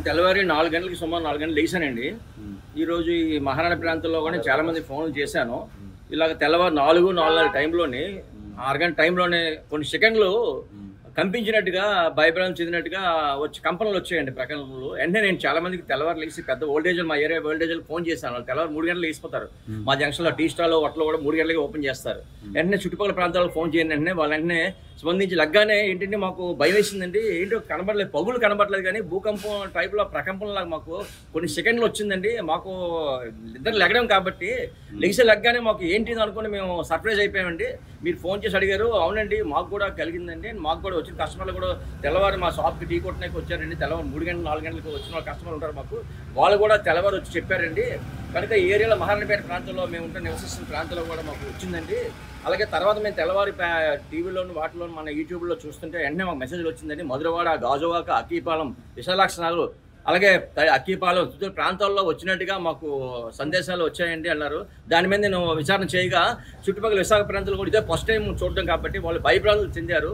నేను తెల్లవారి 4 గంటలకి సుమారు 4 గంటలు లేచానండి. ఈరోజు ఈ మహారాణా ప్రాంతంలో కూడా చాలామంది ఫోన్లు చేశాను. ఇలాగ తెల్లవారు 4:30 టైంలోని అరగంట టైంలోనే కొన్ని సెకండ్లు కంపించినట్టుగా భయభ్రాంతి చెందినట్టుగా కంపనలు వచ్చాయండి ప్రకటనలు. వెంటనే నేను చాలా మందికి తెల్లవారు లేచి పెద్ద ఓల్టేజ్లు మా ఏరియా ఓల్టేజ్లు ఫోన్ చేశాను. వాళ్ళు తెల్లవారు 3 గంటలు లేచిపోతారు. మా జంక్షన్లో టీ స్టాల్ హోటల్ కూడా 3 గంటలకి ఓపెన్ చేస్తారు. వెంటనే చుట్టుపక్కల ప్రాంతాలకు ఫోన్ చేయండి. వెంటనే వాళ్ళు వెంటనే స్పందించి లగ్గానే ఏంటంటే మాకు భయం వేసిందండి. ఏంటో కనబడలేదు, పగులు కనబడలేదు, కానీ భూకంపం టైప్లో ప్రకంపంలాగా మాకు కొన్ని సెకండ్లు వచ్చిందండి. మాకు ఇద్దరు లెగడం కాబట్టి లెగిసే లగ్గానే మాకు ఏంటిది అనుకుని మేము సర్ప్రైజ్ అయిపోయామండి. మీరు ఫోన్ చేసి అడిగారు. అవునండి, మాకు కూడా కలిగిందండి. మాకు కూడా వచ్చిన కస్టమర్లు కూడా తెల్లవారు మా షాప్కి టీ కొట్టడానికి వచ్చారండి. తెల్లవారు 3 గంటలు 4 గంటలకు వచ్చిన వాళ్ళు కస్టమర్లు ఉంటారు మాకు. వాళ్ళు కూడా తెల్లవారు వచ్చి చెప్పారండి. కనుక ఈ ఏరియాలో మహారాణపేట ప్రాంతంలో మేము ఉంటే నివసిస్తున్న ప్రాంతంలో కూడా మాకు వచ్చిందండి. అలాగే తర్వాత మేము తెల్లవారి టీవీలోను వాటిలోను మన యూట్యూబ్లో చూస్తుంటే వెంటనే మాకు మెసేజ్లు వచ్చిందండి. మధురవాడ, గాజువాక, అక్కీపాలెం, విశాలాక్షనగర్, అలాగే అక్కీపాలెం ప్రాంతాల్లో వచ్చినట్టుగా మాకు సందేశాలు వచ్చాయండి అన్నారు. దాని మీద నేను విచారణ చేయగా చుట్టుపక్కల విశాఖ ప్రాంతాలు కూడా ఇదే ఫస్ట్ టైం చూడడం కాబట్టి వాళ్ళు భయభ్రాంతులు చెందారు.